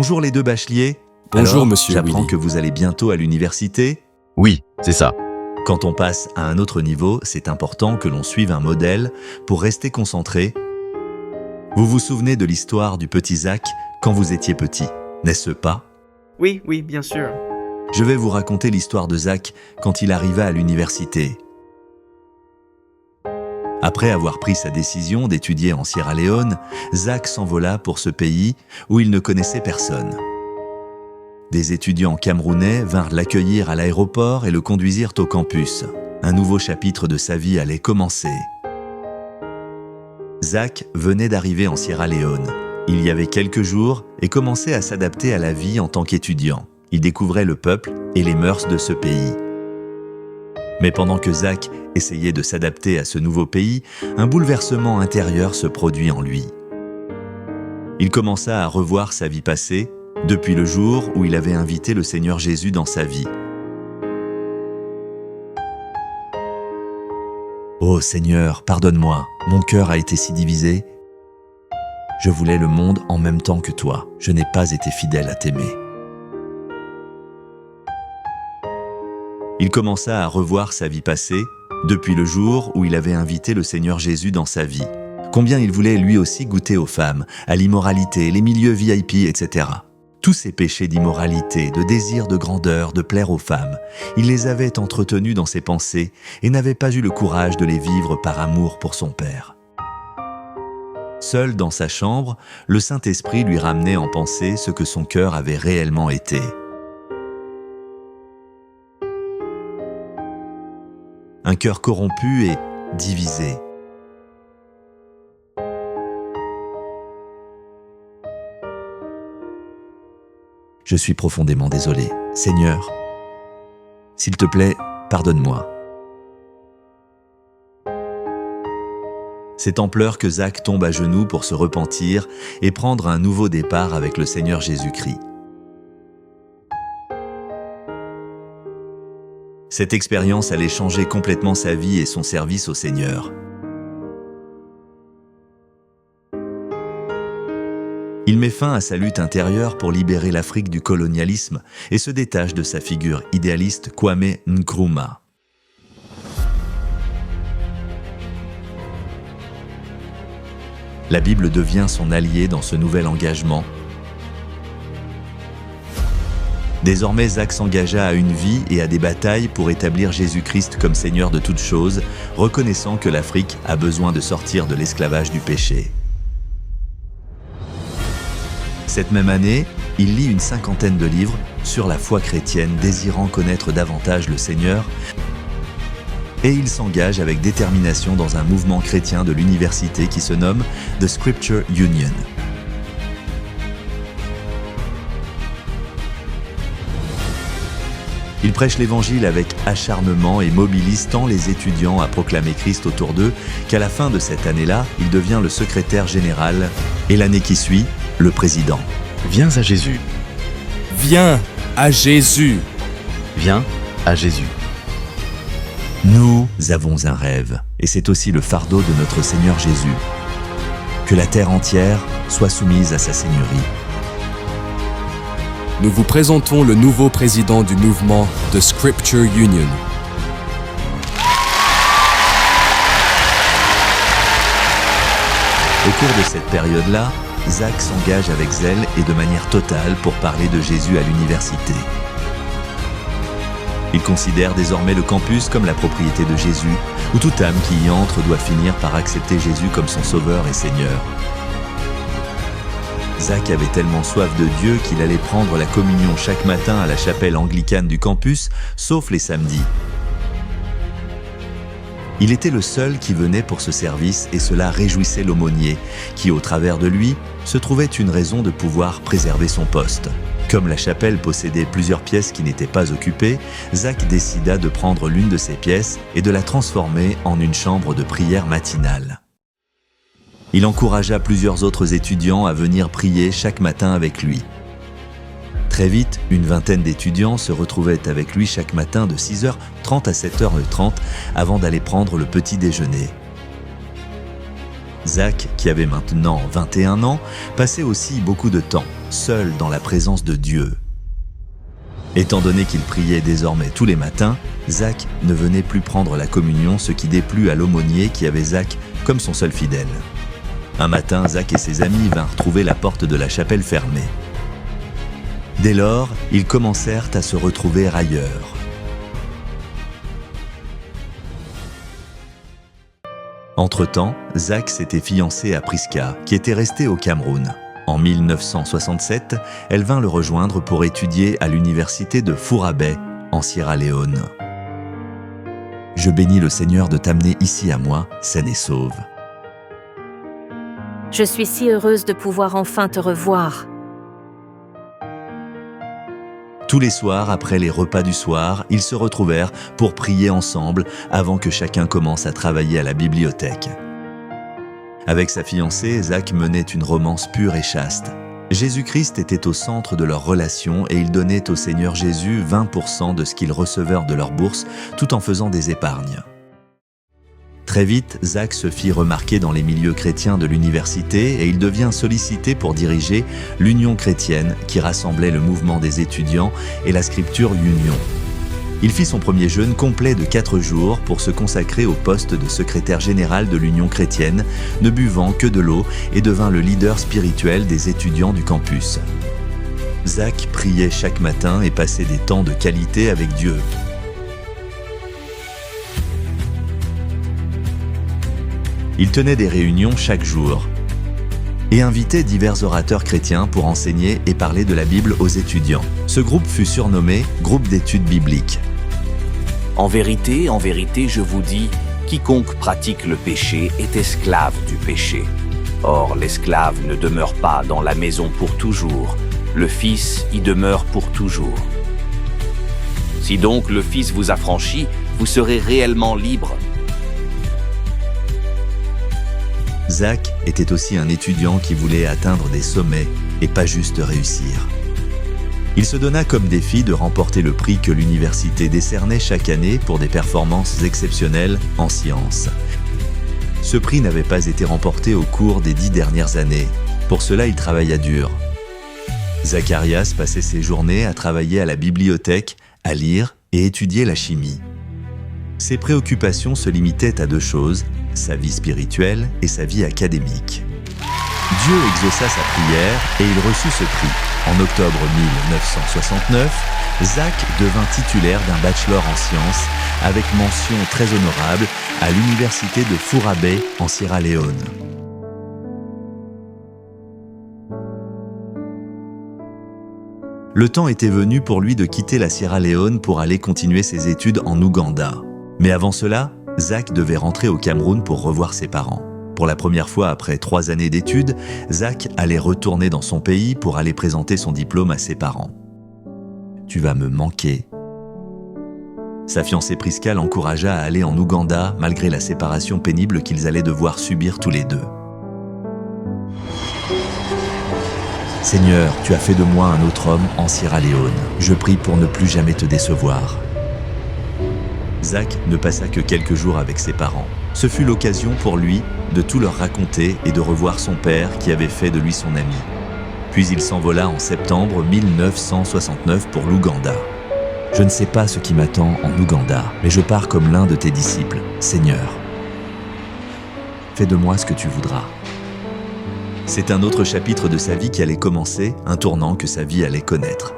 Bonjour les deux bacheliers. Bonjour, Alors, monsieur j'apprends Willy. que vous allez bientôt à l'université. Oui, c'est ça. Quand on passe à un autre niveau, c'est important que l'on suive un modèle pour rester concentré. Vous vous souvenez de l'histoire du petit Zach quand vous étiez petit, n'est-ce pas? Oui, bien sûr. Je vais vous raconter l'histoire de Zach quand il arriva à l'université. Après avoir pris sa décision d'étudier en Sierra Leone, Zach s'envola pour ce pays où il ne connaissait personne. Des étudiants camerounais vinrent l'accueillir à l'aéroport et le conduisirent au campus. Un nouveau chapitre de sa vie allait commencer. Zach venait d'arriver en Sierra Leone. Il y avait quelques jours et commençait à s'adapter à la vie en tant qu'étudiant. Il découvrait le peuple et les mœurs de ce pays. Mais pendant que Zach essayait de s'adapter à ce nouveau pays, un bouleversement intérieur se produit en lui. Il commença à revoir sa vie passée, depuis le jour où il avait invité le Seigneur Jésus dans sa vie. « Oh Seigneur, pardonne-moi, mon cœur a été si divisé. Je voulais le monde en même temps que toi, je n'ai pas été fidèle à t'aimer. » Il commença à revoir sa vie passée, depuis le jour où il avait invité le Seigneur Jésus dans sa vie. Combien il voulait lui aussi goûter aux femmes, à l'immoralité, les milieux VIP, etc. Tous ces péchés d'immoralité, de désir de grandeur, de plaire aux femmes, il les avait entretenus dans ses pensées et n'avait pas eu le courage de les vivre par amour pour son Père. Seul dans sa chambre, le Saint-Esprit lui ramenait en pensée ce que son cœur avait réellement été. Un cœur corrompu et divisé. Je suis profondément désolé. Seigneur, s'il te plaît, pardonne-moi. C'est en pleurs que Zach tombe à genoux pour se repentir et prendre un nouveau départ avec le Seigneur Jésus-Christ. Cette expérience allait changer complètement sa vie et son service au Seigneur. Il met fin à sa lutte intérieure pour libérer l'Afrique du colonialisme et se détache de sa figure idéaliste Kwame Nkrumah. La Bible devient son allié dans ce nouvel engagement. Désormais, Zach s'engagea à une vie et à des batailles pour établir Jésus-Christ comme Seigneur de toutes choses, reconnaissant que l'Afrique a besoin de sortir de l'esclavage du péché. Cette même année, il lit une 50aine de livres sur la foi chrétienne, désirant connaître davantage le Seigneur, et il s'engage avec détermination dans un mouvement chrétien de l'université qui se nomme The Scripture Union. Il prêche l'évangile avec acharnement et mobilise tant les étudiants à proclamer Christ autour d'eux qu'à la fin de cette année-là, il devient le secrétaire général et l'année qui suit, le président. Viens à Jésus. Viens à Jésus. Viens à Jésus. Nous avons un rêve, et c'est aussi le fardeau de notre Seigneur Jésus. Que la terre entière soit soumise à sa seigneurie. Nous vous présentons le nouveau président du mouvement The Scripture Union. Au cours de cette période-là, Zach s'engage avec zèle et de manière totale pour parler de Jésus à l'université. Il considère désormais le campus comme la propriété de Jésus, où toute âme qui y entre doit finir par accepter Jésus comme son sauveur et Seigneur. Zach avait tellement soif de Dieu qu'il allait prendre la communion chaque matin à la chapelle anglicane du campus, sauf les samedis. Il était le seul qui venait pour ce service et cela réjouissait l'aumônier, qui, au travers de lui, se trouvait une raison de pouvoir préserver son poste. Comme la chapelle possédait plusieurs pièces qui n'étaient pas occupées, Zach décida de prendre l'une de ces pièces et de la transformer en une chambre de prière matinale. Il encouragea plusieurs autres étudiants à venir prier chaque matin avec lui. Très vite, une vingtaine d'étudiants se retrouvaient avec lui chaque matin de 6h30 à 7h30 avant d'aller prendre le petit déjeuner. Zach, qui avait maintenant 21 ans, passait aussi beaucoup de temps, seul dans la présence de Dieu. Étant donné qu'il priait désormais tous les matins, Zach ne venait plus prendre la communion, ce qui déplut à l'aumônier qui avait Zach comme son seul fidèle. Un matin, Zach et ses amis vinrent trouver la porte de la chapelle fermée. Dès lors, ils commencèrent à se retrouver ailleurs. Entre-temps, Zach s'était fiancé à Priska, qui était restée au Cameroun. En 1967, elle vint le rejoindre pour étudier à l'université de Fourabay, en Sierra Leone. « Je bénis le Seigneur de t'amener ici à moi, saine et sauve. Je suis si heureuse de pouvoir enfin te revoir. » Tous les soirs, après les repas du soir, ils se retrouvèrent pour prier ensemble avant que chacun commence à travailler à la bibliothèque. Avec sa fiancée, Zach menait une romance pure et chaste. Jésus-Christ était au centre de leur relation et ils donnaient au Seigneur Jésus 20% de ce qu'ils recevaient de leur bourse, tout en faisant des épargnes. Très vite, Zach se fit remarquer dans les milieux chrétiens de l'université et il devient sollicité pour diriger l'Union chrétienne qui rassemblait le mouvement des étudiants et la Scripture Union. Il fit son premier jeûne complet de 4 jours pour se consacrer au poste de secrétaire général de l'Union chrétienne, ne buvant que de l'eau et devint le leader spirituel des étudiants du campus. Zach priait chaque matin et passait des temps de qualité avec Dieu. Il tenait des réunions chaque jour et invitait divers orateurs chrétiens pour enseigner et parler de la Bible aux étudiants. Ce groupe fut surnommé « Groupe d'études bibliques ». En vérité, je vous dis, quiconque pratique le péché est esclave du péché. Or, l'esclave ne demeure pas dans la maison pour toujours, le Fils y demeure pour toujours. Si donc le Fils vous affranchit, vous serez réellement libre. Zach était aussi un étudiant qui voulait atteindre des sommets et pas juste réussir. Il se donna comme défi de remporter le prix que l'université décernait chaque année pour des performances exceptionnelles en sciences. Ce prix n'avait pas été remporté au cours des 10 dernières années. Pour cela, il travailla dur. Zacharias passait ses journées à travailler à la bibliothèque, à lire et étudier la chimie. Ses préoccupations se limitaient à 2 choses, sa vie spirituelle et sa vie académique. Dieu exauça sa prière et il reçut ce prix. En octobre 1969, Zach devint titulaire d'un bachelor en sciences avec mention très honorable à l'université de Fourabay en Sierra Leone. Le temps était venu pour lui de quitter la Sierra Leone pour aller continuer ses études en Ouganda. Mais avant cela, Zach devait rentrer au Cameroun pour revoir ses parents. Pour la première fois après 3 années d'études, Zach allait retourner dans son pays pour aller présenter son diplôme à ses parents. « Tu vas me manquer ». Sa fiancée Priska l'encouragea à aller en Ouganda malgré la séparation pénible qu'ils allaient devoir subir tous les deux. « Seigneur, tu as fait de moi un autre homme en Sierra Leone. Je prie pour ne plus jamais te décevoir. » Zach ne passa que quelques jours avec ses parents. Ce fut l'occasion pour lui de tout leur raconter et de revoir son père qui avait fait de lui son ami. Puis il s'envola en septembre 1969 pour l'Ouganda. « Je ne sais pas ce qui m'attend en Ouganda, mais je pars comme l'un de tes disciples. Seigneur, fais de moi ce que tu voudras. » C'est un autre chapitre de sa vie qui allait commencer, un tournant que sa vie allait connaître.